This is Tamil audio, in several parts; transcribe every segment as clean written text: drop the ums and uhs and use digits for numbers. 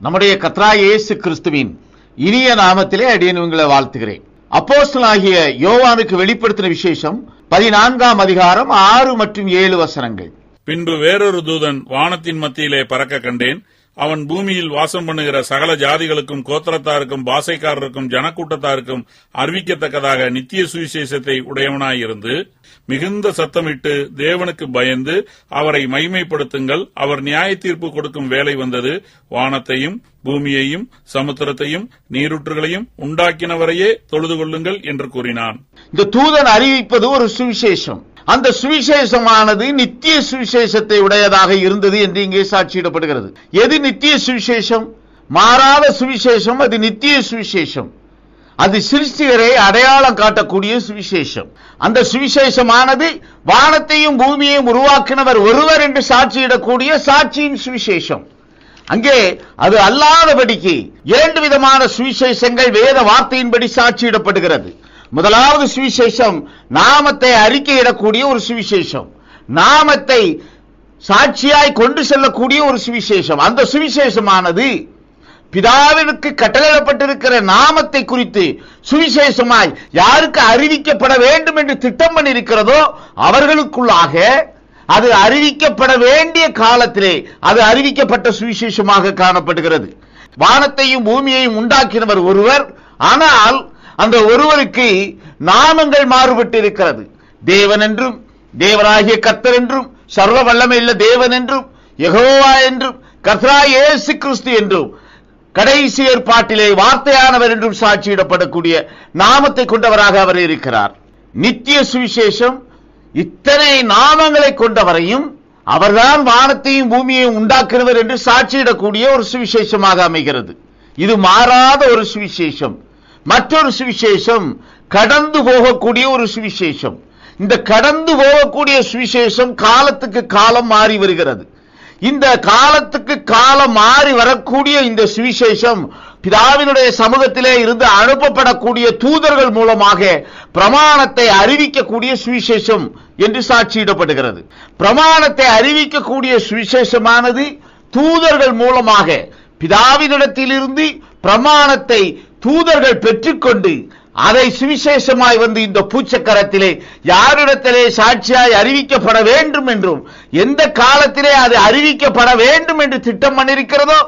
நம்முடைய கர்த்தராகிய இயேசு கிறிஸ்துவின் இனிய நாமத்திலே அடியேன் உங்களை வாழ்த்துகிறேன். அப்போஸ்தலனாகிய யோவானுக்கு வெளிப்படுத்தின விசேஷம் 14ஆம் அதிகாரம் 6 மற்றும் 7 வசனங்கள். பின்பு வேறொரு தூதன் வானத்தின் மத்தியிலே பறக்க கண்டேன். அவன் பூமியில் வாசம் பண்ணுகிற சகல ஜாதிகளுக்கும் கோத்திரத்தாருக்கும் பாசைக்காரருக்கும் ஜனக்கூட்டத்தாருக்கும் அறிவிக்கத்தக்கதாக நித்திய சுவிசேஷத்தை உடையவனாயிருந்து மிகுந்த சத்தமிட்டு தேவனுக்கு பயந்து அவரை மகிமைப்படுத்துங்கள், அவர் நியாய தீர்ப்பு கொடுக்கும் வேலை வந்தது, வானத்தையும் பூமியையும் சமுத்திரத்தையும் நீரூற்றுகளையும் உண்டாக்கினவரையே தொழுது கொள்ளுங்கள் என்று கூறினான். இந்த தூதன் அறிவிப்பது ஒரு சுவிசேஷம். அந்த சுவிசேஷமானது நித்திய சுவிசேஷத்தை உடையதாக இருந்தது என்று இங்கே சாட்சியிடப்படுகிறது. எது நித்திய சுவிசேஷம்? மாறாத சுவிசேஷம். அது நித்திய சுவிசேஷம். அது சிருஷ்டிகரை அடையாளம் காட்டக்கூடிய சுவிசேஷம். அந்த சுவிசேஷமானது வானத்தையும் பூமியையும் உருவாக்கினவர் ஒருவர் என்று சாட்சியிடக்கூடிய சாட்சியின் சுவிசேஷம். அங்கே அது அல்லாதபடிக்கு 2 விதமான சுவிசேஷங்கள் வேத வார்த்தையின்படி சாட்சியிடப்படுகிறது. முதலாவது சுவிசேஷம் நாமத்தை அறிக்கையிடக்கூடிய ஒரு சுவிசேஷம், நாமத்தை சாட்சியாய் கொண்டு செல்லக்கூடிய ஒரு சுவிசேஷம். அந்த சுவிசேஷமானது பிதாவிற்கு கட்டளையிடப்பட்டிருக்கிற நாமத்தை குறித்து சுவிசேஷமாய் யாருக்கு அறிவிக்கப்பட வேண்டும் என்று திட்டம் பண்ணியிருக்கிறதோ அவர்களுக்குள்ளாக அது அறிவிக்கப்பட வேண்டிய காலத்திலே அது அறிவிக்கப்பட்ட சுவிசேஷமாக காணப்படுகிறது. வானத்தையும் பூமியையும் உண்டாக்கினவர் ஒருவர், ஆனால் அந்த ஒருவருக்கு நாமங்கள் மாறுபட்டு இருக்கிறது. தேவன் என்றும், தேவனாகிய கர்த்தர் என்றும், சர்வ வல்லமையுள்ள தேவன் என்றும், யெகோவா என்றும், கர்த்தராகிய இயேசு கிறிஸ்து என்றும், கடைசி ஏற்பாட்டிலே வார்த்தையானவர் என்றும் சாட்சியிடப்படக்கூடிய நாமத்தை கொண்டவராக அவர் இருக்கிறார். நித்திய சுவிசேஷம் இத்தனை நாமங்களை கொண்டவரையும் அவர்தான் வானத்தையும் பூமியையும் உண்டாக்குறவர் என்று சாட்சியிடக்கூடிய ஒரு சுவிசேஷமாக அமைகிறது. இது மாறாத ஒரு சுவிசேஷம். மற்றொரு சுவிசேஷம் கடந்து போகக்கூடிய ஒரு சுவிசேஷம். இந்த கடந்து போகக்கூடிய சுவிசேஷம் காலத்துக்கு காலம் மாறி வருகிறது. இந்த காலத்துக்கு காலம் மாறி வரக்கூடிய இந்த சுவிசேஷம் பிதாவினுடைய சமூகத்திலே இருந்து அனுப்பப்படக்கூடிய தூதர்கள் மூலமாக பிரமாணத்தை அறிவிக்கக்கூடிய சுவிசேஷம் என்று சாட்சியிடப்படுகிறது. பிரமாணத்தை அறிவிக்கக்கூடிய சுவிசேஷமானது தூதர்கள் மூலமாக பிதாவினிடத்திலிருந்து பிரமாணத்தை தூதர்கள் பெற்றுக்கொண்டு அதை சுவிசேஷமாய் வந்து இந்த பூச்சக்கரத்திலே யாரிடத்திலே சாட்சியாய் அறிவிக்கப்பட வேண்டும் என்றும் எந்த காலத்திலே அது அறிவிக்கப்பட வேண்டும் என்று திட்டம் பண்ணியிருக்கிறதோ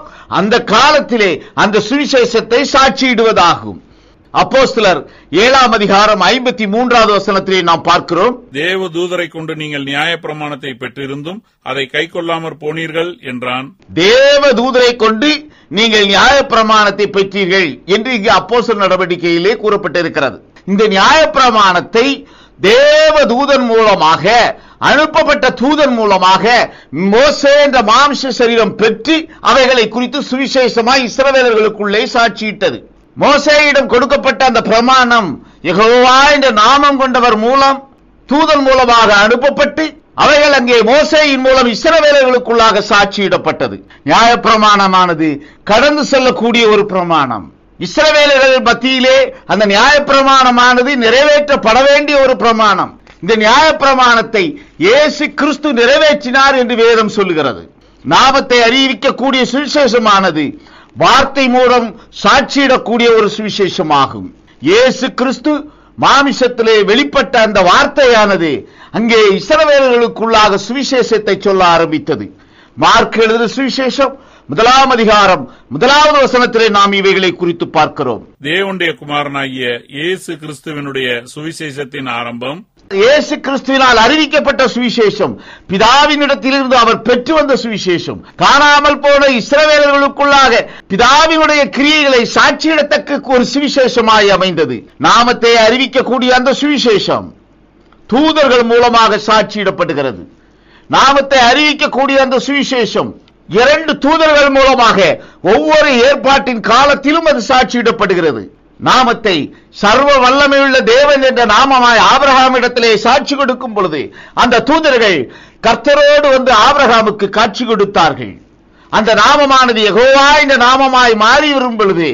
அந்த காலத்திலே அந்த சுவிசேஷத்தை சாட்சியிடுவதாகும். அப்போஸ்தலர் 7ஆம் அதிகாரம் 53வது வசனத்திலே நாம் பார்க்கிறோம். தேவ தூதரை கொண்டு நீங்கள் நியாய பிரமாணத்தை பெற்றிருந்தும் அதை கை கொள்ளாமற் போனீர்கள் என்றான். தேவ தூதரை கொண்டு நீங்கள் நியாய பிரமாணத்தை பெற்றீர்கள் என்று இங்கு அப்போஸ்தலர் நடவடிக்கையிலே கூறப்பட்டிருக்கிறது. இந்த நியாய பிரமாணத்தை தேவ தூதன் மூலமாக, அனுப்பப்பட்ட தூதன் மூலமாக மோசே என்ற மாம்ச சரீரம் பெற்று அவைகளை குறித்து சுவிசேஷமாய் இஸ்ரவேலர்களுக்குள்ளே சாட்சியிட்டது. மோசேயிடம் கொடுக்கப்பட்ட அந்த பிரமாணம் யெகோவா என்ற நாமம் கொண்டவர் மூலம் தூதன் மூலமாக அனுப்பப்பட்டு அவைகள் அங்கே மோசேயின் மூலம் இஸ்ரவேலர்களுக்குள்ளாக சாட்சியிடப்பட்டது. நியாய பிரமாணமானது கடந்து செல்லக்கூடிய ஒரு பிரமாணம். இஸ்ரவேலர்கள் மத்தியிலே அந்த நியாய பிரமாணமானது நிறைவேற்றப்பட வேண்டிய ஒரு பிரமாணம். இந்த நியாய பிரமாணத்தை இயேசு கிறிஸ்து நிறைவேற்றினார் என்று வேதம் சொல்லுகிறது. நாமத்தை அறிவிக்கக்கூடிய சுவிசேஷமானது வார்த்தை மூலம் சாட்சியிடக்கூடிய ஒரு சுவிசேஷமாகும். இயேசு கிறிஸ்து மாமிசத்திலே வெளிப்பட்ட அந்த வார்த்தையானது அங்கே இஸ்ரவேலர்களுக்குள்ளாக சுவிசேஷத்தை சொல்ல ஆரம்பித்தது. மார்க் எழுதின சுவிசேஷம் 1ஆம் அதிகாரம் 1வது வசனத்திலே நாம் இவைகளை குறித்து பார்க்கிறோம். தேவனுடைய குமாரனாகிய இயேசு கிறிஸ்துவினுடைய சுவிசேஷத்தின் ஆரம்பம், இயேசு கிறிஸ்துவினால் அறிவிக்கப்பட்ட சுவிசேஷம், பிதாவினிடத்திலிருந்து அவர் பெற்று வந்த சுவிசேஷம், காணாமல் போன இஸ்ரவேலர்களுக்குள்ளாக பிதாவினுடைய கிரியைகளை சாட்சியிடத்தக்க ஒரு சுவிசேஷமாய் அமைந்தது. நாமத்தை அறிவிக்கக்கூடிய அந்த சுவிசேஷம் தூதர்கள் மூலமாக சாட்சியிடப்படுகிறது. நாமத்தை அறிவிக்கக்கூடிய அந்த சுவிசேஷம் 2 தூதர்கள் மூலமாக ஒவ்வொரு ஏற்பாட்டின் காலத்திலும் அது சாட்சியிடப்படுகிறது. நாமத்தை சர்வ வல்லமையுள்ள தேவன் என்ற நாமமாய் ஆபிரகாமிடத்திலே சாட்சி கொடுக்கும் பொழுது அந்த தூதர்கள் கர்த்தரோடு வந்து ஆபிரகாமுக்கு காட்சி கொடுத்தார்கள். அந்த நாமமானது யெகோவா என்ற நாமமாய் மாறி வரும் பொழுது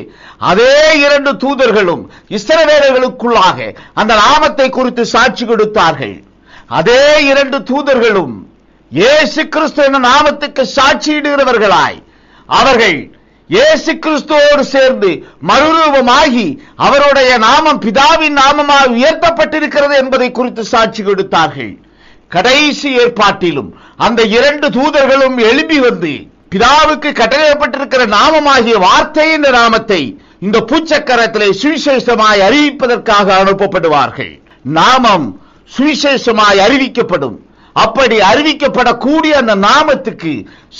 அதே 2 தூதர்களும் இஸ்ரவேலர்களுக்குள்ளாக அந்த நாமத்தை குறித்து சாட்சி கொடுத்தார்கள். அதே 2 தூதர்களும் இயேசு கிறிஸ்து என்ற நாமத்துக்கு சாட்சியிடுகிறவர்களாய் அவர்கள் இயேசு கிறிஸ்துவோடு சேர்ந்து மறுரூபமாகி அவருடைய நாமம் பிதாவின் நாமமாக உயர்த்தப்பட்டிருக்கிறது என்பதை குறித்து சாட்சி கொடுத்தார்கள். கடைசி ஏற்பாட்டிலும் அந்த 2 தூதர்களும் எழுப்பி வந்து பிதாவுக்கு கட்டளையிடப்பட்டிருக்கிற நாமமாகிய வார்த்தை என்ற நாமத்தை இந்த பூச்சக்கரத்திலே சுவிசேஷமாய் அறிவிப்பதற்காக அனுப்பப்படுவார்கள். நாமம் சுவிசேஷமாய் அறிவிக்கப்படும். அப்படி அறிவிக்கப்படக்கூடிய அந்த நாமத்துக்கு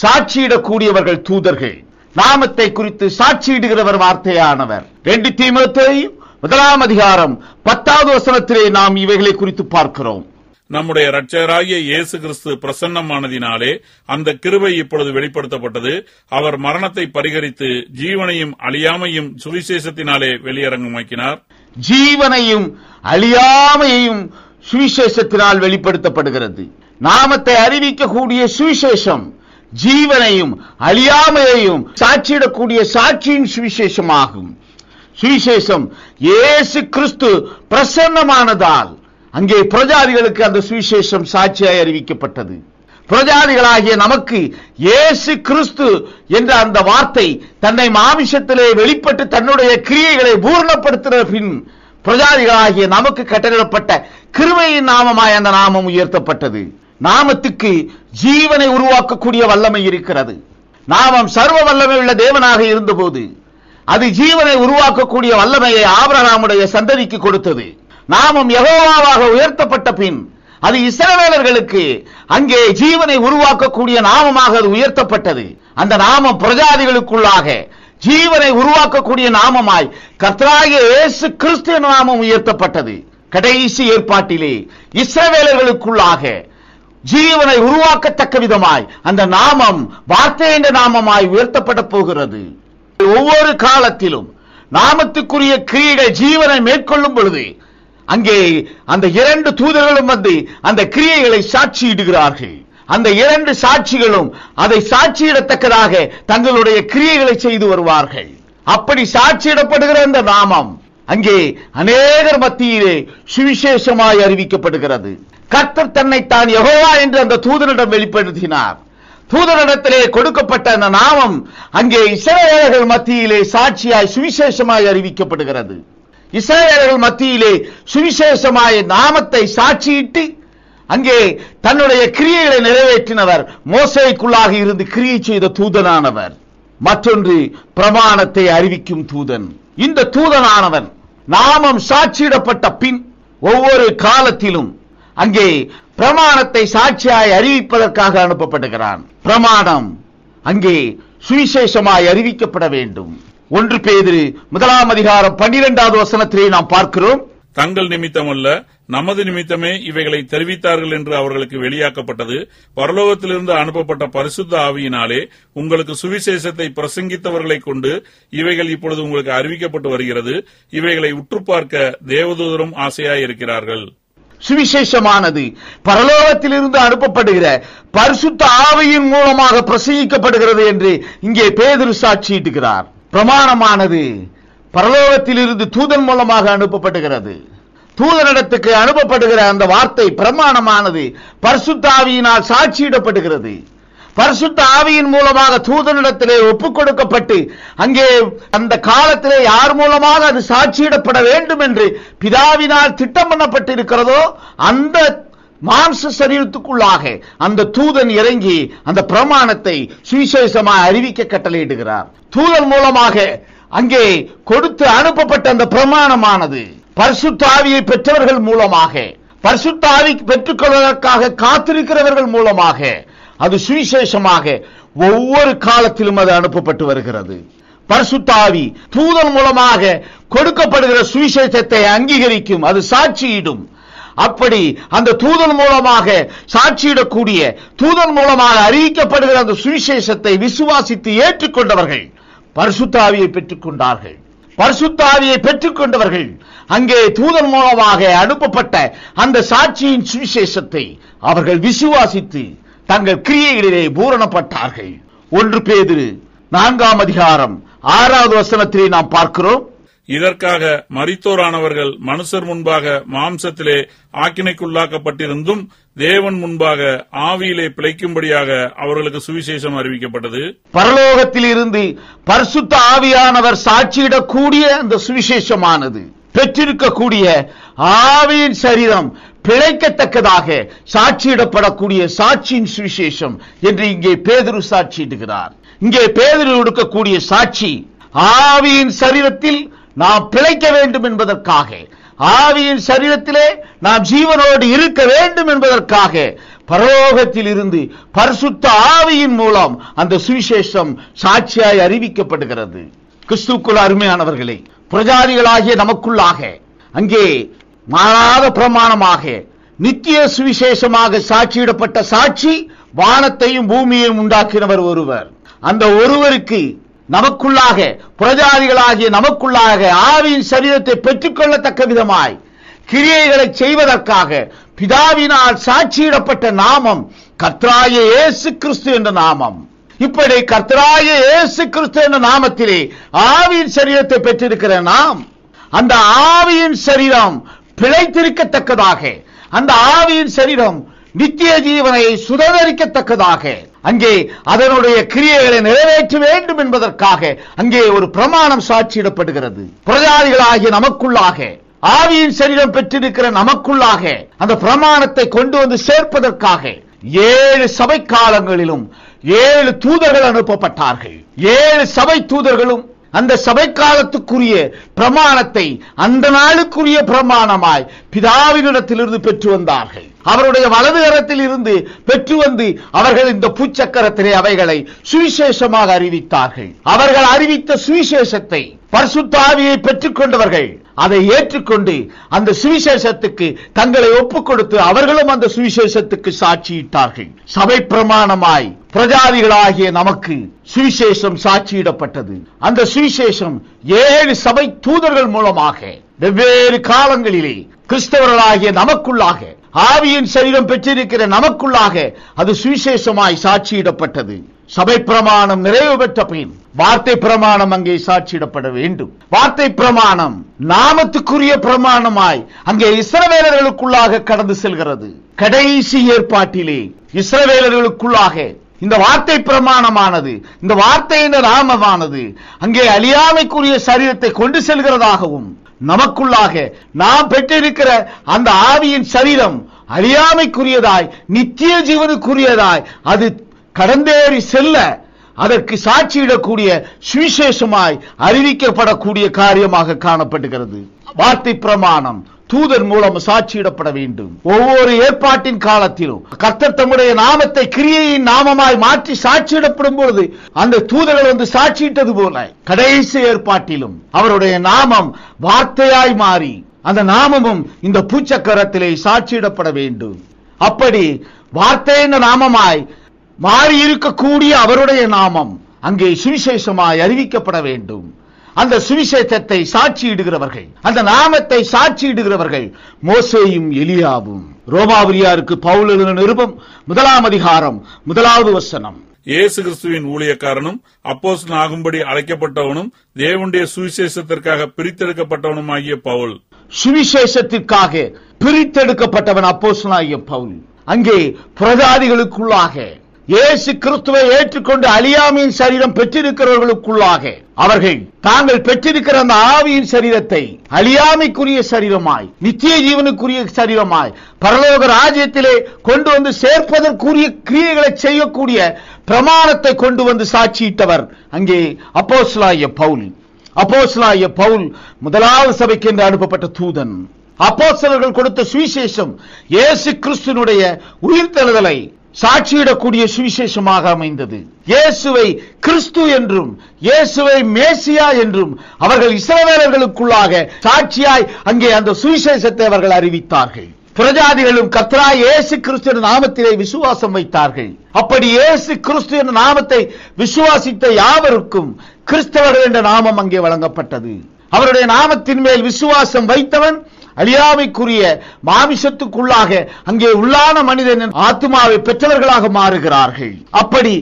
சாட்சியிடக்கூடியவர்கள் தூதர்கள். நாமத்தை குறித்து சாட்சியிடுகிறவர் வார்த்தையானவர். 2 தீமோத்தேயு 1 அதிகாரம் 10வது வசனத்திலே நாம் இவைகளை குறித்து பார்க்கிறோம். நம்முடைய இரட்சகராகிய இயேசு கிறிஸ்து பிரசன்னமானதினாலே அந்த கிருபை இப்பொழுது வெளிப்படுத்தப்பட்டது. அவர் மரணத்தை பரிகரித்து ஜீவனையும் அழியாமையும் சுவிசேஷத்தினாலே வெளியரங்கமாக்கினார். ஜீவனையும் அழியாமையையும் சுவிசேஷத்தினால் வெளிப்படுத்தப்படுகிறது. நாமத்தை அறிவிக்கக்கூடிய சுவிசேஷம் ஜீவனையும் அழியாமையையும் சாட்சியிடக்கூடிய சாட்சியின் சுவிசேஷமாகும். சுவிசேஷம் இயேசு கிறிஸ்து பிரசன்னமானதால் அங்கே பிரஜாதிகளுக்கு அந்த சுவிசேஷம் சாட்சியாய் அறிவிக்கப்பட்டது. பிரஜாதிகளாகிய நமக்கு இயேசு கிறிஸ்து என்ற அந்த வார்த்தை தன்னை மாமிசத்திலே வெளிப்பட்டு தன்னுடைய கிரியைகளை பூரணப்படுத்தின பின் பிரஜாதிகளாகிய நமக்கு கட்டளிடப்பட்ட கிருபையின் நாமமாய் அந்த நாமம் உயர்த்தப்பட்டது. நாமத்துக்கு ஜீவனை உருவாக்கக்கூடிய வல்லமை இருக்கிறது. நாமம் சர்வ வல்லமை உள்ள தேவனாக இருந்தபோது அது ஜீவனை உருவாக்கக்கூடிய வல்லமையை ஆபிரகாமுடைய சந்ததிக்கு கொடுத்தது. நாமம் யெகோவாவாக உயர்த்தப்பட்ட பின் அது இஸ்ரவேலர்களுக்கு அங்கே ஜீவனை உருவாக்கக்கூடிய நாமமாக அது உயர்த்தப்பட்டது. அந்த நாமம் பிரஜாதிகளுக்குள்ளாக ஜீவனை உருவாக்கக்கூடிய நாமமாய் கர்த்தராகிய இயேசு கிறிஸ்து நாமம் உயர்த்தப்பட்டது. கடைசி ஏற்பாட்டிலே இஸ்ரவேலர்களுக்குள்ளாக ஜீவனை உருவாக்கத்தக்க விதமாய் அந்த நாமம் வார்த்தை என்ற நாமமாய் உயர்த்தப்பட போகிறது. ஒவ்வொரு காலத்திலும் நாமத்துக்குரிய கிரியைகள் ஜீவனை மேற்கொள்ளும் பொழுது அங்கே அந்த 2 தூதர்களும் வந்து அந்த கிரியைகளை சாட்சியிடுகிறார்கள். அந்த 2 சாட்சிகளும் அதை சாட்சியிடத்தக்கதாக தங்களுடைய கிரியைகளை செய்து வருவார்கள். அப்படி சாட்சியிடப்படுகிற அந்த நாமம் அங்கே அநேகர் மத்தியிலே சுவிசேஷமாய் அறிவிக்கப்படுகிறது. கர்த்தர் தன்னைத்தான் யெகோவா என்று அந்த தூதனிடம் வெளிப்படுத்தினார். தூதனிடத்திலே கொடுக்கப்பட்ட அந்த நாமம் அங்கே இஸ்ரவேலர்கள் மத்தியிலே சாட்சியாய் சுவிசேஷமாய் அறிவிக்கப்படுகிறது. இஸ்ரவேலர்கள் மத்தியிலே சுவிசேஷமாய் நாமத்தை சாட்சியிட்டு அங்கே தன்னுடைய கிரியைகளை நிறைவேற்றினவர் மோசேக்குள்ளாக இருந்து கிரியை செய்த தூதனானவர். மற்றொன்று பிரமாணத்தை அறிவிக்கும் தூதன். இந்த தூதனானவன் நாமம் சாட்சியிடப்பட்ட பின் ஒவ்வொரு காலத்திலும் அங்கே பிரமாணத்தை சாட்சியாய் அறிவிப்பதற்காக அனுப்பப்படுகிறான். பிரமாணம் அங்கே சுவிசேஷமாய் அறிவிக்கப்பட வேண்டும். 1 பேதுரு 1 அதிகாரம் 12வது வசனத்திலே நாம் பார்க்கிறோம். தங்கள் நிமித்தமல்ல நமது நிமித்தமே இவைகளை தெரிவித்தார்கள் என்று அவர்களுக்கு வெளியாக்கப்பட்டது. பரலோகத்திலிருந்து அனுப்பப்பட்ட பரிசுத்த ஆவியினாலே உங்களுக்கு சுவிசேஷத்தை பிரசங்கித்தவர்களை கொண்டு இவைகள் இப்பொழுது உங்களுக்கு அறிவிக்கப்பட்டு வருகிறது. இவைகளை உற்று பார்க்க தேவதூதரும் ஆசையாய் இருக்கிறார்கள். சுவிசேஷமானது பரலோகத்திலிருந்து அனுப்பப்படுகிற பரிசுத்த ஆவியின் மூலமாக பிரசங்கிக்கப்படுகிறது என்று இங்கே பேதுரு சாட்சியிடுகிறார். பிரமாணமானது பரலோகத்திலிருந்து தூதன் மூலமாக அனுப்பப்படுகிறது. தூதனிடத்துக்கு அனுப்பப்படுகிற அந்த வார்த்தை பிரமாணமானது பரிசுத்த ஆவியினால் சாட்சியிடப்படுகிறது. பரிசுத்த ஆவியின் மூலமாக தூதனிடத்திலே ஒப்புக் கொடுக்கப்பட்டு அங்கே அந்த காலத்திலே யார் மூலமாக அது சாட்சியிடப்பட வேண்டும் என்று பிதாவினால் திட்டம் பண்ணப்பட்டிருக்கிறதோ அந்த மாம்ச சரீரத்துக்குள்ளாக அந்த தூதன் இறங்கி அந்த பிரமாணத்தை சுவிசேஷமாக அறிவிக்க கட்டளையிடுகிறார். தூதன் மூலமாக அங்கே கொடுத்து அனுப்பப்பட்ட அந்த பிரமாணமானது பரிசுத்த ஆவியை பெற்றவர்கள் மூலமாக, பரிசுத்த ஆவி பெற்றுக் கொள்வதற்காக காத்திருக்கிறவர்கள் மூலமாக அது சுவிசேஷமாக ஒவ்வொரு காலத்திலும் அது அனுப்பப்பட்டு வருகிறது. பரிசுத்த ஆவி தூதன் மூலமாக கொடுக்கப்படுகிற சுவிசேஷத்தை அங்கீகரிக்கும், அது சாட்சியிடும். அப்படி அந்த தூதன் மூலமாக சாட்சியிடக்கூடிய, தூதன் மூலமாக அறிவிக்கப்படுகிற அந்த சுவிசேஷத்தை விசுவாசித்து ஏற்றுக்கொண்டவர்கள் பரிசுத்த ஆவியை பெற்றுக் கொண்டார்கள். பரிசுத்த ஆவியை பெற்றுக் கொண்டவர்கள் அங்கே தூதன் மூலமாக அனுப்பப்பட்ட அந்த சாட்சியின் சுவிசேஷத்தை அவர்கள் விசுவாசித்து தங்கள் கிரியைகளிலே பூரணப்பட்டார்கள். 1 பேதுரு 4 அதிகாரம் 6வது வசனத்திலே நாம் பார்க்கிறோம். இதற்காக மரித்தோரானவர்கள் மனுஷர் முன்பாக மாம்சத்திலே ஆக்கினைக்குள்ளாக்கப்பட்டிருந்தும் தேவன் முன்பாக ஆவியிலே பிழைக்கும்படியாக அவர்களுக்கு சுவிசேஷம் அறிவிக்கப்பட்டது. பரலோகத்தில் இருந்து பரிசுத்த ஆவியானவர் சாட்சியிடக்கூடிய அந்த சுவிசேஷமானது பெற்றிருக்கக்கூடிய ஆவியின் சரீரம் பிழைக்கத்தக்கதாக சாட்சியிடப்படக்கூடிய சாட்சியின் சுவிசேஷம் என்று இங்கே பேதுரு சாட்சியிடுகிறார். இங்கே பேதுரு கொடுக்கக்கூடிய சாட்சி ஆவியின் சரீரத்தில் நாம் பிழைக்க வேண்டும் என்பதற்காக, ஆவியின் சரீரத்திலே நாம் ஜீவனோடு இருக்க வேண்டும் என்பதற்காக பரலோகத்தில் இருந்து பரிசுத்த ஆவியின் மூலம் அந்த சுவிசேஷம் சாட்சியாய் அறிவிக்கப்படுகிறது. கிறிஸ்துவுக்குள் அருமையானவர்களே, பிரஜாதிகளாகிய நமக்குள்ளாக அங்கே மாறாத பிரமாணமாக நித்திய சுவிசேஷமாக சாட்சியிடப்பட்ட சாட்சி வானத்தையும் பூமியையும் உண்டாக்கினவர் ஒருவர். அந்த ஒருவருக்கு நமக்குள்ளாக பிரஜாதிகளாகிய நமக்குள்ளாக ஆவியின் சரீரத்தை பெற்றுக்கொள்ளத்தக்க விதமாய் கிரியைகளை செய்வதற்காக பிதாவினால் சாட்சியிடப்பட்ட நாமம் கர்த்தராகிய இயேசு கிறிஸ்து என்ற நாமம். இப்படி கர்த்தராகிய இயேசு கிறிஸ்து என்ற நாமத்திலே ஆவியின் சரீரத்தை பெற்றிருக்கிற நாம் அந்த ஆவியின் சரீரம் பிழைத்திருக்கத்தக்கதாக, அந்த ஆவியின் சரீரம் நித்திய ஜீவனை சுதந்தரிக்கத்தக்கதாக அங்கே அதனுடைய கிரியைகளை நிறைவேற்ற வேண்டும் என்பதற்காக அங்கே ஒரு பிரமாணம் சாட்சியிடப்படுகிறது. பிரஜாதிகளாகிய நமக்குள்ளாக ஆவியின் சரீரம் பெற்றிருக்கிற நமக்குள்ளாக அந்த பிரமாணத்தை கொண்டு வந்து சேர்ப்பதற்காக 7 சபை காலங்களிலும் 7 தூதர்கள் அனுப்பப்பட்டார்கள். 7 சபை தூதர்களும் அந்த சபை காலத்துக்குரிய பிரமாணத்தை அந்த நாளுக்குரிய பிரமாணமாய் பிதாவினிடத்திலிருந்து பெற்று வந்தார்கள். அவருடைய வலது கரத்தில் இருந்து பெற்று வந்து அவர்கள் இந்த பூச்சக்கரத்திலே அவைகளை சுவிசேஷமாக அறிவித்தார்கள். அவர்கள் அறிவித்த சுவிசேஷத்தை பரிசுத்த ஆவியை பெற்றுக் கொண்டவர்கள் அதை ஏற்றுக்கொண்டு அந்த சுவிசேஷத்துக்கு தங்களை ஒப்புக் கொடுத்து அவர்களும் அந்த சுவிசேஷத்துக்கு சாட்சியிட்டார்கள். சபை பிரமாணமாய் பிரஜாதிகளாகிய நமக்கு சுவிசேஷம் சாட்சியிடப்பட்டது. அந்த சுவிசேஷம் 7 சபை தூதர்கள் மூலமாக வெவ்வேறு காலங்களிலே கிறிஸ்தவர்களாகிய நமக்குள்ளாக ஆவியின் சரீரம் பெற்றிருக்கிற நமக்குள்ளாக அது சுவிசேஷமாய் சாட்சியிடப்பட்டது. சபை பிரமாணம் நிறைவு பெற்ற பின் வார்த்தை பிரமாணம் அங்கே சாட்சியிடப்பட வேண்டும். வார்த்தை பிரமாணம் நாமத்துக்குரிய பிரமாணமாய் அங்கே இஸ்ரவேலர்களுக்குள்ளாக கடந்து செல்கிறது. கடைசி ஏற்பாட்டிலே இஸ்ரவேலர்களுக்குள்ளாக இந்த வார்த்தை பிரமாணமானது, இந்த வார்த்தையின் நாமமானது அங்கே அழியாமைக்குரிய சரீரத்தை கொண்டு செல்கிறதாகவும் நமக்குள்ளாக நாம் பெற்றிருக்கிற அந்த ஆவியின் சரீரம் அழியாமைக்குரியதாய் நித்திய ஜீவனுக்குரியதாய் அது கடந்தேறி செல்ல அதற்கு சாட்சியிடக்கூடிய சுவிசேஷமாய் அறிவிக்கப்படக்கூடிய காரியமாக காணப்படுகிறது. வார்த்தை பிரமாணம் தூதர் மூலம் சாட்சியிடப்பட வேண்டும். ஒவ்வொரு ஏற்பாட்டின் காலத்திலும் கர்த்தர் தம்முடைய நாமத்தை கிரியையின் நாமமாய் மாற்றி சாட்சியிடப்படும் பொழுது அந்த தூதர்கள் வந்து சாட்சியிட்டது போல கடைசி ஏற்பாட்டிலும் அவருடைய நாமம் வார்த்தையாய் மாறி அந்த நாமமும் இந்த பூச்சக்கரத்திலே சாட்சியிடப்பட வேண்டும். அப்படி வார்த்தையின் நாமமாய் மாறி இருக்கக்கூடிய அவருடைய நாமம் அங்கே சுவிசேஷமாய் அறிவிக்கப்பட வேண்டும். அந்த சுவிசேஷத்தை சாட்சியிடுகிறவர்கள், அந்த நாமத்தை சாட்சியிடுகிறவர்கள் மோசேயும் எலியாவும். ரோமாவிலியாருக்கு பவுல் எழுதின நிருபம் 1 அதிகாரம் 1வது வசனம். இயேசு கிறிஸ்துவின் ஊழியக்காரனும் அப்போஸ்தலன் ஆகும்படி அழைக்கப்பட்டவனும் தேவனுடைய சுவிசேஷத்திற்காக பிரித்தெடுக்கப்பட்டவனும் ஆகிய பவுல். சுவிசேஷத்திற்காக பிரித்தெடுக்கப்பட்டவன் அப்போஸ்தலனாகிய பவுல். அங்கே பிரஜாதிகளுக்குள்ளாக இயேசு கிறிஸ்துவை ஏற்றுக்கொண்டு அழியாமையின் சரீரம் பெற்றிருக்கிறவர்களுக்குள்ளாக அவர்கள் தாங்கள் பெற்றிருக்கிற அந்த ஆவியின் சரீரத்தை அழியாமைக்குரிய சரீரமாய் நித்திய ஜீவனுக்குரிய சரீரமாய் பரலோக ராஜ்யத்திலே கொண்டு வந்து சேர்ப்பதற்குரிய கிரியைகளை செய்யக்கூடிய பிரமாணத்தை கொண்டு வந்து சாட்சியிட்டவர் அங்கே அப்போஸ்தலனாகிய பவுல். அப்போஸ்தலனாகிய பவுல் 1வது சபைக்கு என்று அனுப்பப்பட்ட தூதன். அப்போஸ்தலர்கள் கொடுத்த சுவிசேஷம் இயேசு கிறிஸ்துவினுடைய உயிர்த்தெழுதலை சாட்சியிடக்கூடிய சுவிசேஷமாக அமைந்தது. இயேசுவை கிறிஸ்து என்றும் இயேசுவை மேசியா என்றும் அவர்கள் இஸ்ரவேலர்களுக்குள்ளாக சாட்சியாய் அங்கே அந்த சுவிசேஷத்தை அவர்கள் அறிவித்தார்கள். பிரஜாதிகளும் கர்த்தராகிய இயேசு கிறிஸ்து நாமத்திலே விசுவாசம் வைத்தார்கள். அப்படி இயேசு கிறிஸ்து என்ற நாமத்தை விசுவாசித்த யாவருக்கும் கிறிஸ்தவர்கள் என்ற நாமம் அங்கே வழங்கப்பட்டது. அவருடைய நாமத்தின் மேல் விசுவாசம் வைத்தவன் அழியாமைக்குரிய மாமிசத்துக்குள்ளாக அங்கே உள்ளான மனிதனின் ஆத்மாவை பெற்றவர்களாக மாறுகிறார்கள். அப்படி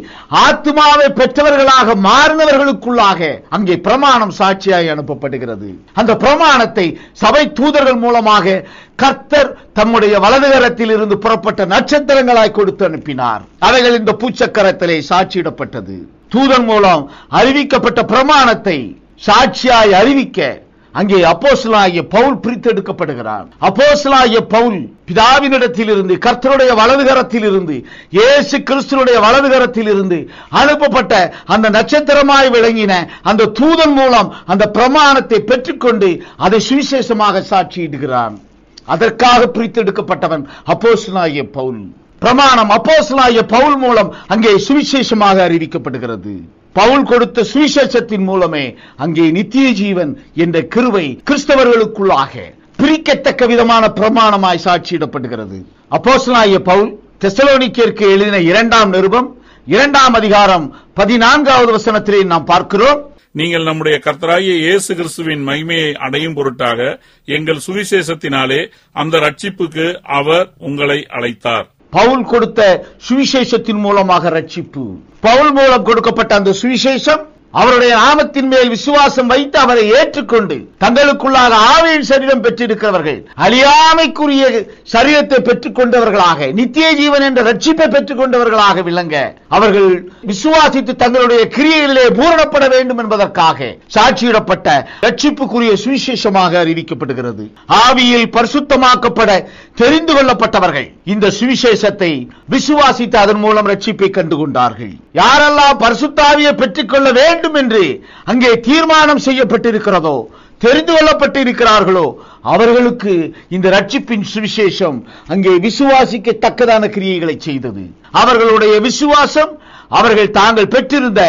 ஆத்மாவை பெற்றவர்களாக மாறினவர்களுக்குள்ளாக அங்கே பிரமாணம் சாட்சியாய் அனுப்பப்படுகிறது. அந்த பிரமாணத்தை சபை தூதர்கள் மூலமாக கர்த்தர் தம்முடைய வலதுகரத்தில் இருந்து புறப்பட்ட நட்சத்திரங்களாய் கொடுத்து அனுப்பினார். அவைகள் இந்த பூச்சக்கரத்திலே சாட்சியிடப்பட்டது. தூதன் மூலம் அறிவிக்கப்பட்ட பிரமாணத்தை சாட்சியாய் அறிவிக்க அங்கே அப்போஸ்தலனாகிய பவுல் பிரித்தெடுக்கப்படுகிறார். அப்போஸ்தலனாகிய பவுல் பிதாவினிடத்தில் இருந்து, கர்த்தருடைய வலதுகரத்தில் இருந்து, இயேசு கிறிஸ்துவுடைய வலதுகரத்தில் இருந்து அனுப்பப்பட்ட அந்த நட்சத்திரமாய் விளங்கின அந்த தூதன் மூலம் அந்த பிரமாணத்தை பெற்றுக்கொண்டு அதை சுவிசேஷமாக சாட்சியிடுகிறான். அதற்காக பிரித்தெடுக்கப்பட்டவன் அப்போஸ்தலனாகிய பவுல். பிரமாணம் அப்போஸ்தலனாகிய பவுல் மூலம் அங்கே சுவிசேஷமாக அறிவிக்கப்படுகிறது. பவுல் கொடுத்த சுவிசேஷத்தின் மூலமே அங்கே நித்திய ஜீவன் என்ற கிருபை கிறிஸ்தவர்களுக்குள்ளாக பிரிக்கத்தக்க விதமான பிரமாணமாய் சாட்சியிடப்படுகிறது. அப்போஸ்தலனாகிய பவுல் தெசலோனிக்கேயருக்கு எழுதின 2ஆம் நிருபம் 2ஆம் அதிகாரம் 14வது வசனத்திலே நாம் பார்க்கிறோம். நீங்கள் நம்முடைய கர்த்தராகிய இயேசு கிறிஸ்துவின் மகிமையை அடையும் பொருட்டாக எங்கள் சுவிசேஷத்தினாலே அந்த ரட்சிப்புக்கு அவர் உங்களை அழைத்தார். பவுல் கொடுத்த சுவிசேஷத்தின் மூலமாக ரட்சிப்பு. பவுல் மூலம் கொடுக்கப்பட்ட அந்த சுவிசேஷம் அவருடைய நாமத்தின் மேல் விசுவாசம் வைத்து அவரை ஏற்றுக்கொண்டு தங்களுக்குள்ளாக ஆவியின் சரீரம் பெற்றிருக்கிறவர்கள் அழியாமைக்குரிய சரீரத்தை பெற்றுக் கொண்டவர்களாக நித்திய ஜீவன் என்ற ரட்சிப்பை பெற்றுக் கொண்டவர்களாக விளங்க அவர்கள் விசுவாசித்து தங்களுடைய கிரியைகளிலே பூரணப்பட வேண்டும் என்பதற்காக சாட்சியிடப்பட்ட ரட்சிப்புக்குரிய சுவிசேஷமாக அறிவிக்கப்படுகிறது. ஆவியில் பரிசுத்தமாக்கப்பட தெரிந்து கொள்ளப்பட்டவர்கள் இந்த சுவிசேஷத்தை விசுவாசித்து அதன் மூலம் ரட்சிப்பை கண்டுகொண்டார்கள். யாரெல்லாம் பரிசுத்தாவியை பெற்றுக் கொள்ள வேண்டும் என்று அங்கே தீர்மானம் செய்யப்பட்டிருக்கிறதோ, தெரிந்து கொள்ளப்பட்டிருக்கிறார்களோ, அவர்களுக்கு இந்த ரட்சிப்பின் சுவிசேஷம் அங்கே விசுவாசிக்கத்தக்கதான கிரியைகளை செய்தது. அவர்களுடைய விசுவாசம் அவர்கள் தாங்கள் பெற்றிருந்த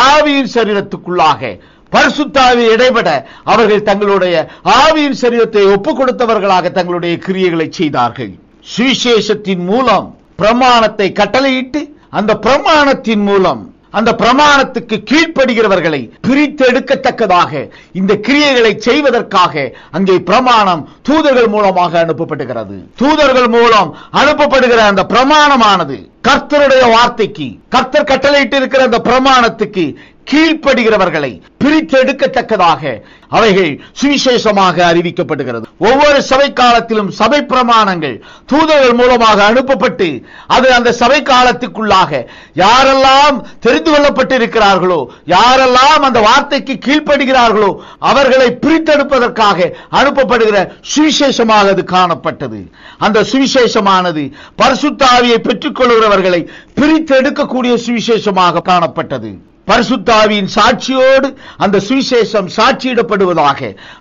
ஆவியின் சரீரத்துக்குள்ளாக பரிசுத்தாவி இடைபட அவர்கள் தங்களுடைய ஆவியின் சரீரத்தை ஒப்புக் கொடுத்தவர்களாக தங்களுடைய கிரியைகளை செய்தார்கள். சுவிசேஷத்தின் மூலம் பிரமாணத்தை கட்டளையிட்டு அந்த பிரமாணத்தின் மூலம் அந்த பிரமாணத்துக்கு கீழ்ப்படுகிறவர்களை பிரித்தெடுக்கத்தக்கதாக இந்த கிரியைகளை செய்வதற்காக அங்கே பிரமாணம் தூதர்கள் மூலமாக அனுப்பப்படுகிறது. தூதர்கள் மூலம் அனுப்பப்படுகிற அந்த பிரமாணமானது கர்த்தருடைய வார்த்தைக்கு, கர்த்தர் கட்டளையிட்டு இருக்கிற அந்த பிரமாணத்துக்கு கீழ்ப்படுகிறவர்களை பிரித்தெடுக்கத்தக்கதாக அவைகள் சுவிசேஷமாக அறிவிக்கப்படுகிறது. ஒவ்வொரு சபை காலத்திலும் சபை பிரமாணங்கள் தூதர்கள் மூலமாக அனுப்பப்பட்டு அது அந்த சபை காலத்துக்குள்ளாக யாரெல்லாம் தெரிந்து கொள்ளப்பட்டிருக்கிறார்களோ, யாரெல்லாம் அந்த வார்த்தைக்கு கீழ்ப்படுகிறார்களோ அவர்களை பிரித்தெடுப்பதற்காக அனுப்பப்படுகிற சுவிசேஷமாக அது காணப்பட்டது. அந்த சுவிசேஷமானது பரிசுத்த ஆவியை பெற்றுக் கொள்கிறவர்களை பிரித்தெடுக்கக்கூடிய சுவிசேஷமாக காணப்பட்டது. பரிசுத்த ஆவியின் சாட்சியோடு அந்த சுவிசேஷம் சாட்சியிடப்படுவதாக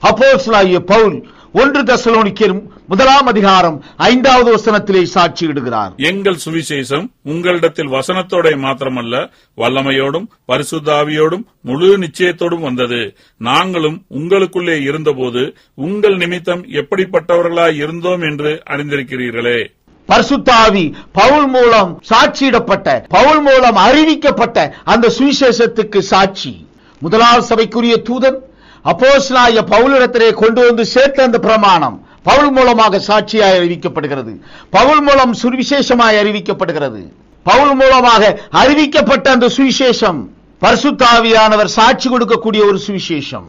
அப்போஸ்தலனாகிய பவுல் 1 தெசலோனிக்கேயர் 1ஆம் அதிகாரம் 5வது வசனத்திலே சாட்சியிடுகிறார். எங்கள் சுவிசேஷம் உங்களிடத்தில் வசனத்தோட மாத்திரமல்ல, வல்லமையோடும் பரிசுத்த ஆவியோடும் முழு நிச்சயத்தோடும் வந்தது. நாங்களும் உங்களுக்குள்ளே இருந்தபோது உங்கள் நிமித்தம் எப்படிப்பட்டவர்களாய் இருந்தோம் என்று அறிந்திருக்கிறீர்களே. பரிசுத்த ஆவி பவுல் மூலம் சாட்சியிடப்பட்ட, பவுல் மூலம் அறிவிக்கப்பட்ட அந்த சுவிசேஷத்துக்கு சாட்சி. முதலாவது சபைக்குரிய தூதன் அப்போஸ்தலனாகிய பவுலிடத்திலே கொண்டு வந்து சேர்த்த அந்த பிரமாணம் பவுல் மூலமாக சாட்சியாய் அறிவிக்கப்படுகிறது. பவுல் மூலம் சுவிசேஷமாய் அறிவிக்கப்படுகிறது. பவுல் மூலமாக அறிவிக்கப்பட்ட அந்த சுவிசேஷம் பரிசுத்த ஆவியானவர் சாட்சி கொடுக்கக்கூடிய ஒரு சுவிசேஷம்.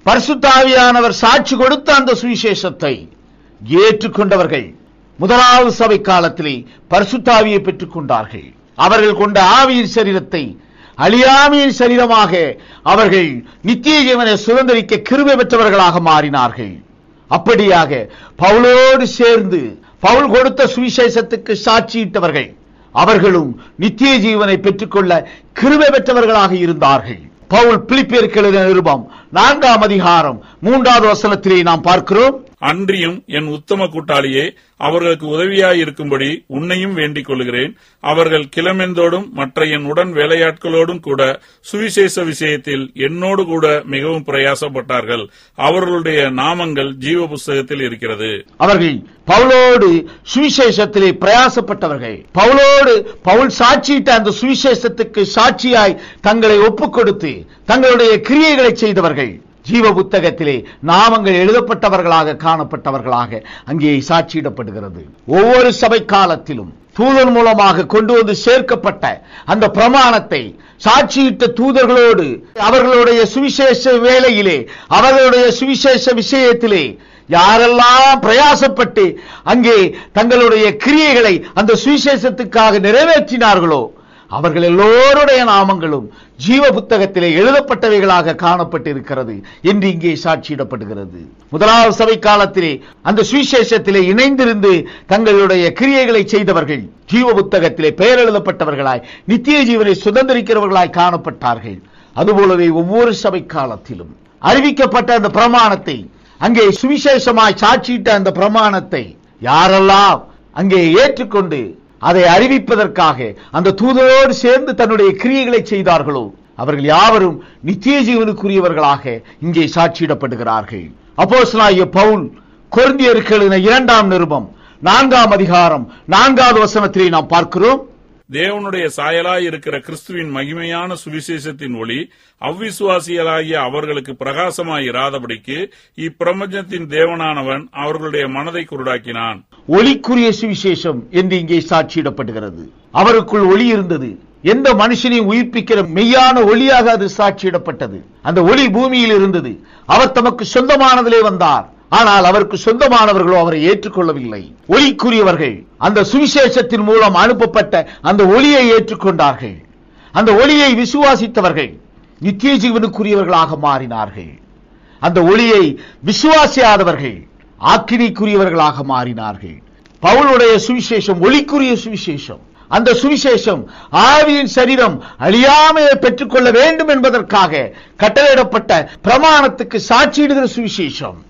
பரிசுத்த ஆவியானவர் சாட்சி கொடுத்த அந்த சுவிசேஷத்தை ஏற்றுக்கொண்டவர்கள் முதலாவது சபை காலத்திலே பரிசுத்த ஆவியை பெற்றுக் கொண்டார்கள். அவர்கள் கொண்ட ஆவியின் சரீரத்தை அழியாமையின் சரீரமாக அவர்கள் நித்திய ஜீவனை சுதந்திரிக்க கிருபை பெற்றவர்களாக மாறினார்கள். அப்படியாக பவுலோடு சேர்ந்து பவுல் கொடுத்த சுவிசேஷத்துக்கு சாட்சியிட்டவர்கள் அவர்களும் நித்திய ஜீவனை பெற்றுக்கொள்ள கிருபை பெற்றவர்களாக இருந்தார்கள். பவுல் பிலிப்பியருக்கு எழுதின நிருபம் 4ஆம் அதிகாரம் 3வது வசனத்திலே நாம் பார்க்கிறோம். அன்றியும் என் உத்தம கூட்டாளியே, அவர்களுக்கு உதவியாயிருக்கும்படி உன்னையும் வேண்டிக் கொள்கிறேன். அவர்கள் கிளமெந்தோடும் மற்ற என் உடன் வேலையாட்களோடும் கூட சுவிசேஷ விஷயத்தில் என்னோடு கூட மிகவும் பிரயாசப்பட்டார்கள். அவர்களுடைய நாமங்கள் ஜீவ புஸ்தகத்தில் இருக்கிறது. அவர்கள் பவுலோடு சுவிசேஷத்திலே பிரயாசப்பட்டவர்கள். பவுலோடு பவுல் சாட்சியிட்ட அந்த சுவிசேஷத்துக்கு சாட்சியாய் தங்களை ஒப்புக் கொடுத்து தங்களுடைய கிரியைகளை செய்தவர்கள். ஜீவ புத்தகத்திலே நாமங்கள் எழுதப்பட்டவர்களாக காணப்பட்டவர்களாக அங்கே சாட்சியிடப்படுகிறது. ஒவ்வொரு சபை காலத்திலும் தூதன் மூலமாக கொண்டு வந்து சேர்க்கப்பட்ட அந்த பிரமாணத்தை சாட்சியிட்ட தூதர்களோடு அவர்களுடைய சுவிசேஷ வேளையிலே, அவர்களுடைய சுவிசேஷ விஷயத்திலே யாரெல்லாம் பிரயாசப்பட்டு அங்கே தங்களுடைய கிரியைகளை அந்த சுவிசேஷத்துக்காக நிறைவேற்றினார்களோ அவர்கள் எல்லோருடைய நாமங்களும் ஜீவ புத்தகத்திலே எழுதப்பட்டவைகளாக காணப்பட்டிருக்கிறது என்று இங்கே சாட்சியிடப்படுகிறது. முதலாவது சபை காலத்திலே அந்த சுவிசேஷத்திலே இணைந்திருந்து தங்களுடைய கிரியைகளை செய்தவர்கள் ஜீவ புத்தகத்திலே பெயர் எழுதப்பட்டவர்களாய் நித்திய ஜீவனை சுதந்திரிக்கிறவர்களாய் காணப்பட்டார்கள். அதுபோலவே ஒவ்வொரு சபை காலத்திலும் அறிவிக்கப்பட்ட அந்த பிரமாணத்தை, அங்கே சுவிசேஷமாய் சாட்சியிட்ட அந்த பிரமாணத்தை யாரெல்லாம் அங்கே ஏற்றுக்கொண்டு அதை அறிவிப்பதற்காக அந்த தூதரோடு சேர்ந்து தன்னுடைய கிரியைகளை செய்தார்களோ அவர்கள் யாவரும் நித்திய ஜீவனுக்குரியவர்களாக இங்கே சாட்சியிடப்படுகிறார்கள். அப்போஸ்தலனாகிய பவுல் கொரிந்தியருக்கு எழுதின 2ஆம் நிருபம் 4ஆம் அதிகாரம் 4வது வசனத்திலே நாம் பார்க்கிறோம். தேவனுடைய சாயலாய் இருக்கிற கிறிஸ்துவின் மகிமையான சுவிசேஷத்தின் ஒளி அவ்விசுவாசியலாகிய அவர்களுக்கு பிரகாசமாய் இராதபடிக்கு இப்பிரபஞ்சத்தின் தேவனானவன் அவர்களுடைய மனதை குருடாக்கினான். ஒளிக்குரிய சுவிசேஷம் என்று இங்கே சாட்சியிடப்படுகிறது. அவருக்குள் ஒளி இருந்தது. எந்த மனுஷனையும் உயிர்ப்பிக்கிற மெய்யான ஒளியாக அது சாட்சியிடப்பட்டது. அந்த ஒளி பூமியில் இருந்தது. அவர் தமக்கு சொந்தமானதிலே வந்தார். ஆனால் அவருக்கு சொந்தமானவர்களோ அவரை ஏற்றுக்கொள்ளவில்லை. ஒளிக்குரியவர்கள் அந்த சுவிசேஷத்தின் மூலம் அனுப்பப்பட்ட அந்த ஒளியை ஏற்றுக்கொண்டார்கள். அந்த ஒளியை விசுவாசித்தவர்கள் நித்திய ஜீவனுக்குரியவர்களாக மாறினார்கள். அந்த ஒளியை விசுவாசியாதவர்கள் ஆக்கினைக்குரியவர்களாக மாறினார்கள். பவுலுடைய சுவிசேஷம் ஒளிக்குரிய சுவிசேஷம். அந்த சுவிசேஷம் ஆவியின் சரீரம் அழியாமையை பெற்றுக்கொள்ள வேண்டும் என்பதற்காக கட்டளையிடப்பட்ட பிரமாணத்துக்கு சாட்சியிடுகிற சுவிசேஷம்.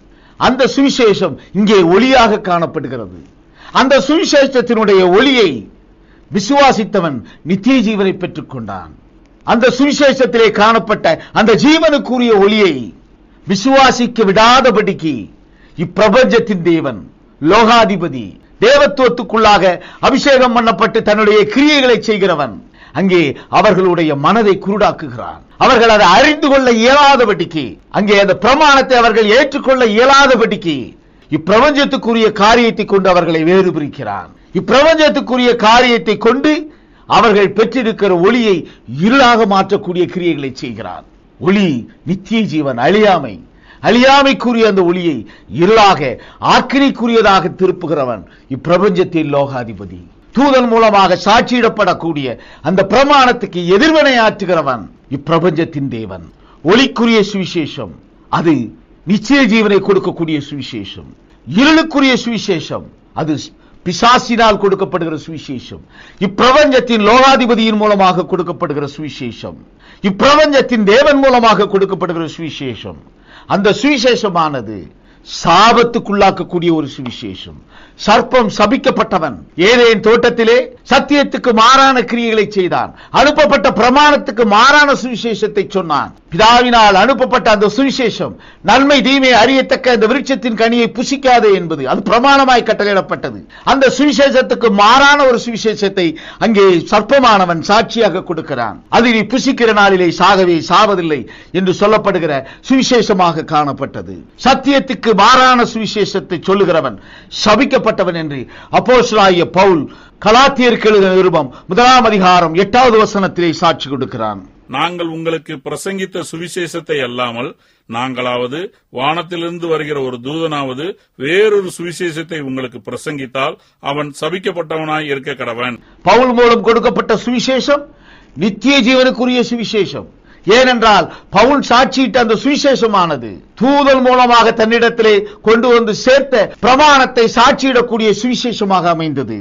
அந்த சுவிசேஷம் இங்கே ஒளியாக காணப்படுகிறது. அந்த சுவிசேஷத்தினுடைய ஒளியை விசுவாசித்தவன் நித்திய ஜீவனை பெற்றுக் கொண்டான். அந்த சுவிசேஷத்திலே காணப்பட்ட அந்த ஜீவனுக்குரிய ஒளியை விசுவாசிக்க விடாதபடிக்கு இப்பிரபஞ்சத்தின் தேவன் லோகாதிபதி தேவத்துவத்துக்குள்ளாக அபிஷேகம் பண்ணப்பட்டு தன்னுடைய கிரியைகளை செய்கிறவன் அங்கே அவர்களுடைய மனதை குருடாக்குகிறான். அவர்கள் அதை அறிந்து கொள்ள இயலாதபடிக்கு, அங்கே அந்த பிரமாணத்தை அவர்கள் ஏற்றுக்கொள்ள இயலாதபடிக்கு இப்பிரபஞ்சத்துக்குரிய காரியத்தை கொண்டு அவர்களை வேறு பிரிக்கிறான். இப்பிரபஞ்சத்துக்குரிய காரியத்தை கொண்டு அவர்கள் பெற்றிருக்கிற ஒளியை இருளாக மாற்றக்கூடிய கிரியைகளை செய்கிறான். ஒளி நித்திய ஜீவன், அழியாமைக்குரிய அந்த ஒளியை இருளாக ஆக்கினைக்குரியதாக திருப்புகிறவன் இப்பிரபஞ்சத்தின் லோகாதிபதி. தூதன் மூலமாக சாட்சியிடப்படக்கூடிய அந்த பிரமாணத்துக்கு எதிர்வினை ஆற்றுகிறவன் இப்பிரபஞ்சத்தின் தேவன். ஒளிக்குரிய சுவிசேஷம் அது நிச்சய ஜீவனை கொடுக்கக்கூடிய சுவிசேஷம். இருளுக்குரிய சுவிசேஷம் அது பிசாசினால் கொடுக்கப்படுகிற சுவிசேஷம். இப்பிரபஞ்சத்தின் லோகாதிபதியின் மூலமாக கொடுக்கப்படுகிற சுவிசேஷம். இப்பிரபஞ்சத்தின் தேவன் மூலமாக கொடுக்கப்படுகிற சுவிசேஷம். அந்த சுவிசேஷமானது சாபத்துக்குள்ளாக்கக்கூடிய ஒரு சுவிசேஷம். சர்ப்பம் சபிக்கப்பட்டவன் ஏதேன் தோட்டத்திலே சத்தியத்துக்கு மாறான கிரியைகளை செய்தான். அனுப்பப்பட்ட பிரமாணத்துக்கு மாறான சுவிசேஷத்தை சொன்னான். பிதாவினால் அனுப்பப்பட்ட அந்த சுவிசேஷம் நன்மை தீமை அறியத்தக்க அந்த விருட்சத்தின் கனியை புசிக்காதே என்பது அது பிரமாணமாய் கட்டளையிடப்பட்டது. அந்த சுவிசேஷத்துக்கு மாறான ஒரு சுவிசேஷத்தை அங்கே சர்ப்பமானவன் சாட்சியாக கொடுக்கிறான். அது நீ புசிக்கிற நாளிலே சாகவே சாவதில்லை என்று சொல்லப்படுகிற சுவிசேஷமாக காணப்பட்டது. சத்தியத்துக்கு மாறான சுவிசேஷத்தை சொல்லுகிறவன் சபிக்கப்பட்டவன் என்று அப்போஸ்தலனாகிய பவுல் கலாத்தியருக்கு எழுதின நிருபம் 1ஆம் அதிகாரம் 8வது வசனத்திலே சாட்சி கொடுக்கிறான். நாங்கள் உங்களுக்கு பிரசங்கித்த சுவிசேஷத்தை அல்லாமல் நாங்களாவது வானத்திலிருந்து வருகிற ஒரு தூதனாவது வேறொரு சுவிசேஷத்தை உங்களுக்கு பிரசங்கித்தால் அவன் சபிக்கப்பட்டவனாய் இருக்க கடவன். பவுல் மூலம் கொடுக்கப்பட்ட சுவிசேஷம் நித்திய ஜீவனுக்குரிய சுவிசேஷம். ஏனென்றால் பவுல் சாட்சியிட்ட அந்த சுவிசேஷமானது தூதன் மூலமாக தன்னிடத்திலே கொண்டு வந்து சேர்த்த பிரமாணத்தை சாட்சியிடக்கூடிய சுவிசேஷமாக அமைந்தது.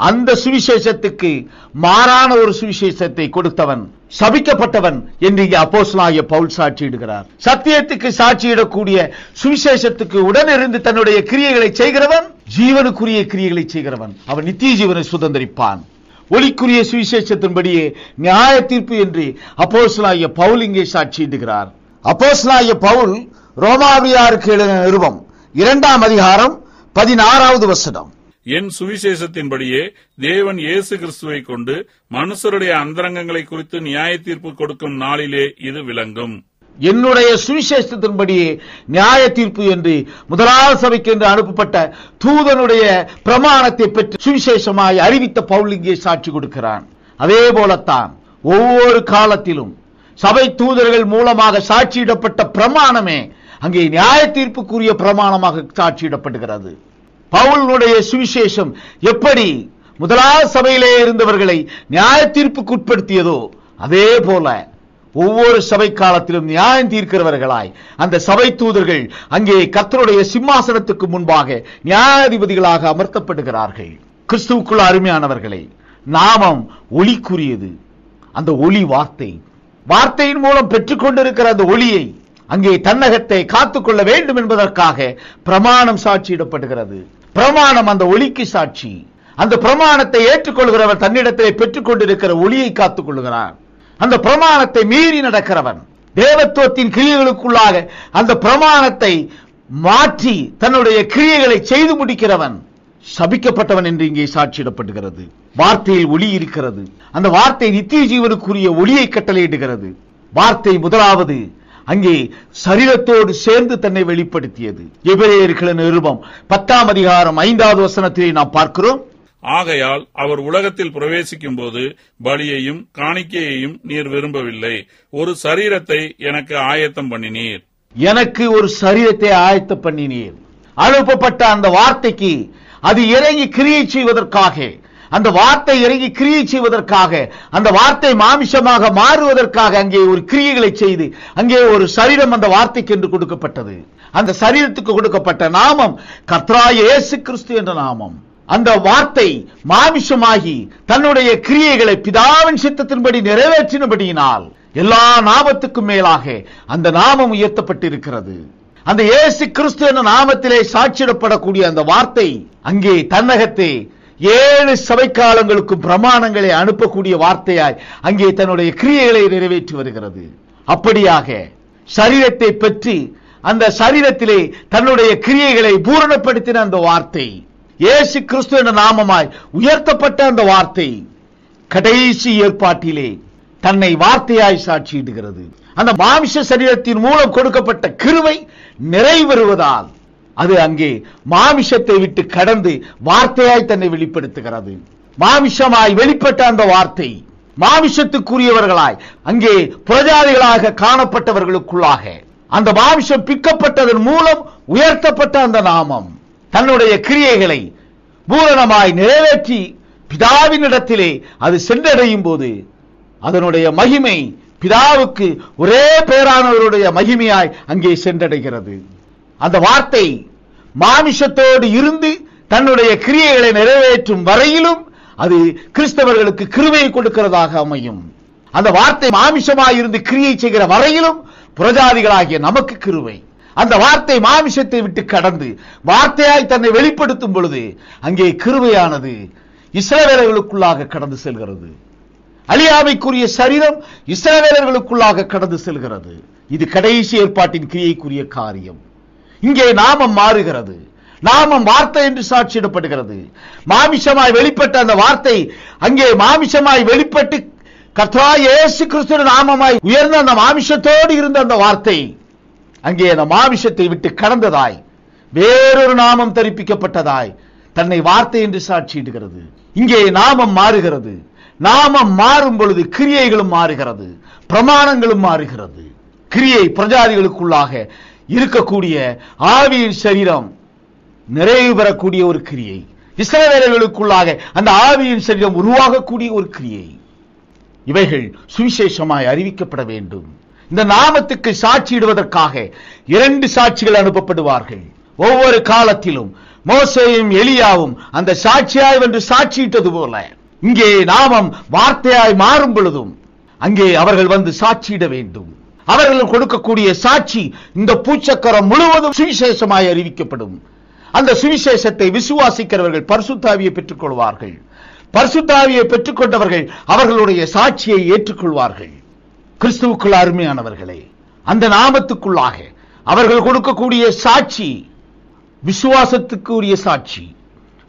அந்த சுவிசேஷத்துக்கு மாறான ஒரு சுவிசேஷத்தை கொடுத்தவன் சபிக்கப்பட்டவன் என்று இங்கே அப்போஸ்தலனாகிய பவுல் சாட்சியிடுகிறார். சத்தியத்துக்கு சாட்சியிடக்கூடிய சுவிசேஷத்துக்கு உடனிருந்து தன்னுடைய கிரியைகளை செய்கிறவன் ஜீவனுக்குரிய கிரியைகளை செய்கிறவன் அவன் நித்திய ஜீவனை சுதந்திரிப்பான். ஒளிக்குரிய சுவிசேஷத்தின்படியே நியாய தீர்ப்பு என்று அப்போஸ்தலனாகிய பவுல் இங்கே சாட்சியிடுகிறார். அப்போஸ்தலனாகிய பவுல் ரோமாவியாருக்கு எழுதின நிருபம் 2ஆம் அதிகாரம் 16வது வசனம். என் சுவிசேஷத்தின்படியே தேவன் இயேசு கிறிஸ்துவை கொண்டு மனுஷருடைய அந்தரங்கங்களை குறித்து நியாய தீர்ப்பு கொடுக்கும் நாளிலே இது விளங்கும். என்னுடைய சுவிசேஷத்தின்படியே நியாய தீர்ப்பு என்று முதலாவது சபைக்கு என்று அனுப்பப்பட்ட தூதனுடைய பிரமாணத்தை பெற்று சுவிசேஷமாய் அறிவித்த பவுல் இங்கே சாட்சி கொடுக்கிறான். அதே போலத்தான் ஒவ்வொரு காலத்திலும் சபை தூதர்கள் மூலமாக சாட்சியிடப்பட்ட பிரமாணமே அங்கே நியாய தீர்ப்புக்குரிய பிரமாணமாக சாட்சியிடப்படுகிறது. பவுலுடைய சுவிசேஷம் எப்படி முதலாவது சபையிலே இருந்தவர்களை நியாய தீர்ப்புக்கு உட்படுத்தியதோ அதே போல ஒவ்வொரு சபை காலத்திலும் நியாயம் தீர்க்கிறவர்களாய் அந்த சபை தூதர்கள் அங்கே கர்த்தருடைய சிம்மாசனத்துக்கு முன்பாக நியாயாதிபதிகளாக அமர்த்தப்படுகிறார்கள். கிறிஸ்துவுக்குள் அருமையானவர்களே, நாமம் ஒளிக்குரியது. அந்த ஒளி வார்த்தை, வார்த்தையின் மூலம் பெற்றுக் கொண்டிருக்கிற அந்த ஒளியை அங்கே தன்னகத்தை காத்துக்கொள்ள வேண்டும் என்பதற்காக பிரமாணம் சாட்சியிடப்படுகிறது. பிரமாணம் அந்த ஒளிக்கு சாட்சி. அந்த பிரமாணத்தை ஏற்றுக்கொள்கிறவர் தன்னிடத்திலே பெற்றுக் கொண்டிருக்கிற ஒளியை காத்துக் கொள்கிறார். அந்த பிரமாணத்தை மீறி நடக்கிறவன் தேவத்துவத்தின் கிரியைகளுக்குள்ளாக அந்த பிரமாணத்தை மாற்றி தன்னுடைய கிரியைகளை செய்து முடிக்கிறவன் சபிக்கப்பட்டவன் என்று இங்கே சாட்சியிடப்படுகிறது. வார்த்தையில் ஒளி இருக்கிறது. அந்த வார்த்தை நித்திய ஜீவனுக்குரிய ஒளியை கட்டளையிடுகிறது. வார்த்தை முதலாவது அங்கே சரீரத்தோடு சேர்ந்து தன்னை வெளிப்படுத்தியது. எபிரேயர்களின் நிருபம் 10ஆம் அதிகாரம் 5வது வசனத்திலே நாம் பார்க்கிறோம். ஆகையால் அவர் உலகத்தில் பிரவேசிக்கும் போது பலியையும் காணிக்கையையும் நீர் விரும்பவில்லை, ஒரு சரீரத்தை எனக்கு ஆயத்தம் பண்ணினீர். எனக்கு ஒரு சரீரத்தை ஆயத்தம் பண்ணினீர். அனுப்பப்பட்ட அந்த வார்த்தைக்கு அது இறங்கி கிரியை செய்வதற்காக, அந்த வார்த்தை இறங்கி கிரியை செய்வதற்காக, அந்த வார்த்தை மாமிசமாக மாறுவதற்காக அங்கே ஒரு கிரியைகளை செய்து அங்கே ஒரு சரீரம் அந்த வார்த்தைக்கு என்று கொடுக்கப்பட்டது. அந்த சரீரத்துக்கு கொடுக்கப்பட்ட நாமம் கர்த்தராகிய இயேசு கிறிஸ்து என்ற நாமம். அந்த வார்த்தை மாமிசமாகி தன்னுடைய கிரியைகளை பிதாவின் சித்தத்தின்படி நிறைவேற்றினபடியினால் எல்லா நாமத்துக்கும் மேலாக அந்த நாமம் உயர்த்தப்பட்டிருக்கிறது. அந்த இயேசு கிறிஸ்து என்ற நாமத்திலே சாட்சியிடப்படக்கூடிய அந்த வார்த்தை அங்கே தன்னகத்தே 7 சபைக்காலங்களுக்கும் பிரமாணங்களை அனுப்பக்கூடிய வார்த்தையாய் அங்கே தன்னுடைய கிரியைகளை நிறைவேற்றி வருகிறது. அப்படியாக சரீரத்தை பெற்று அந்த சரீரத்திலே தன்னுடைய கிரியைகளை பூரணப்படுத்தின அந்த வார்த்தை இயேசு கிறிஸ்து என்ற நாமமாய் உயர்த்தப்பட்ட அந்த வார்த்தை கடைசி ஏற்பாட்டிலே தன்னை வார்த்தையாய் சாட்சியிடுகிறது. அந்த மாமிச சரீரத்தின் மூலம் கொடுக்கப்பட்ட கிருபை நிறைவேறுவதால் அது அங்கே மாமிசத்தை விட்டு கடந்து வார்த்தையாய் தன்னை வெளிப்படுத்துகிறது. மாமிசமாய் வெளிப்பட்ட அந்த வார்த்தை மாமிசத்துக்குரியவர்களாய் அங்கே புரஜாதிகளாக காணப்பட்டவர்களுக்குள்ளாக அந்த மாமிசம் பிக்கப்பட்டதன் மூலம் உயர்த்தப்பட்ட அந்த நாமம் தன்னுடைய கிரியைகளை பூரணமாய் நிறைவேற்றி பிதாவினிடத்திலே அது சென்றடையும் போது அதனுடைய மகிமை பிதாவுக்கு ஒரே பேரானவருடைய மகிமையாய் அங்கே சென்றடைகிறது. அந்த வார்த்தை மாமிசத்தோடு இருந்து தன்னுடைய கிரியைகளை நிறைவேற்றும் வரையிலும் அது கிறிஸ்தவர்களுக்கு கிருபையை கொடுக்கிறதாக அமையும். அந்த வார்த்தை மாமிசமாய் இருந்து கிரியை செய்கிற வரையிலும் புரஜாதிகளாகிய நமக்கு கிருபை. அந்த வார்த்தை மாமிசத்தை விட்டு கடந்து வார்த்தையாய் தன்னை வெளிப்படுத்தும் பொழுது அங்கே கிருபையானது இஸ்ரவேலர்களுக்குள்ளாக கடந்து செல்கிறது. அழியாமைக்குரிய சரீரம் இஸ்ரவேலர்களுக்குள்ளாக கடந்து செல்கிறது. இது கடைசி ஏற்பாட்டின் கிரியைக்குரிய காரியம். இங்கே நாமம் மாறுகிறது. நாமம் வார்த்தை என்று சாட்சியிடப்படுகிறது. மாமிசமாய் வெளிப்பட்ட அந்த வார்த்தை அங்கே மாமிசமாய் வெளிப்பட்டு கர்த்தராகிய இயேசு கிறிஸ்துவின் நாமமாய் உயர்ந்த அந்த மாமிசத்தோடு இருந்த அந்த வார்த்தை அங்கே அந்த மாமிசத்தை விட்டு கடந்ததாய் வேறொரு நாமம் தரிப்பிக்கப்பட்டதாய் தன்னை வார்த்தை என்று சாட்சியிடுகிறது. இங்கே நாமம் மாறுகிறது. நாமம் மாறும் பொழுது கிரியைகளும் மாறுகிறது, பிரமாணங்களும் மாறுகிறது. கிரியை பிரஜாதிகளுக்குள்ளாக இருக்கக்கூடிய ஆவியின் சரீரம் நிறைவு பெறக்கூடிய ஒரு கிரியை, இஸ்ரவேலர்களுக்குள்ளாக அந்த ஆவியின் சரீரம் உருவாகக்கூடிய ஒரு கிரியை. இவைகள் சுவிசேஷமாய் அறிவிக்கப்பட வேண்டும். இந்த நாமத்துக்கு சாட்சியிடுவதற்காக 2 சாட்சிகள் அனுப்பப்படுவார்கள். ஒவ்வொரு காலத்திலும் மோசேயும் எலியாவும் அந்த சாட்சியாய் வென்று சாட்சியிட்டது போல இங்கே நாமம் வார்த்தையாய் மாறும் பொழுதும் அங்கே அவர்கள் வந்து சாட்சியிட வேண்டும். அவர்கள் கொடுக்கக்கூடிய சாட்சி இந்த பூச்சக்கரம் முழுவதும் சுவிசேஷமாய் அறிவிக்கப்படும். அந்த சுவிசேஷத்தை விசுவாசிக்கிறவர்கள் பரிசுத்த ஆவியை பெற்றுக் கொள்வார்கள். பரிசுத்த ஆவியை பெற்றுக் கொண்டவர்கள் அவர்களுடைய சாட்சியை ஏற்றுக்கொள்வார்கள். கிறிஸ்துவுக்குள் அருமையானவர்களே, அந்த நாமத்துக்குள்ளாக அவர்கள் கொடுக்கக்கூடிய சாட்சி விசுவாசத்துக்குரிய சாட்சி.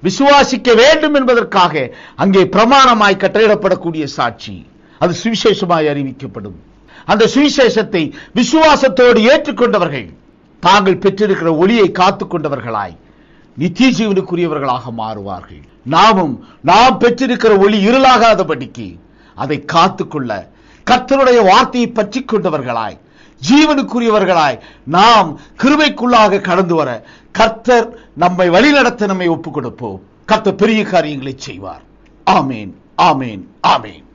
விசுவாசிக்க வேண்டும் என்பதற்காக அங்கே பிரமாணமாய் கட்டளையிடப்படக்கூடிய சாட்சி அது சுவிசேஷமாய் அறிவிக்கப்படும். அந்த சுவிசேஷத்தை விசுவாசத்தோடு ஏற்றுக்கொண்டவர்கள் தாங்கள் பெற்றிருக்கிற ஒளியை காத்துக் கொண்டவர்களாய் நித்திய ஜீவனுக்குரியவர்களாக மாறுவார்கள். நாம் பெற்றிருக்கிற ஒளி இருளாகாதபடிக்கு அதை காத்துக்கொள்ள கர்த்தருடைய வார்த்தையை பற்றி கொண்டவர்களாய் ஜீவனுக்குரியவர்களாய் நாம் கிருபைக்குள்ளாக கடந்து வர கர்த்தர் நம்மை வழிநடத்த நம்மை ஒப்புக் கொடுப்போம். கர்த்தர் பெரிய காரியங்களை செய்வார். ஆமேன், ஆமேன், ஆமேன்.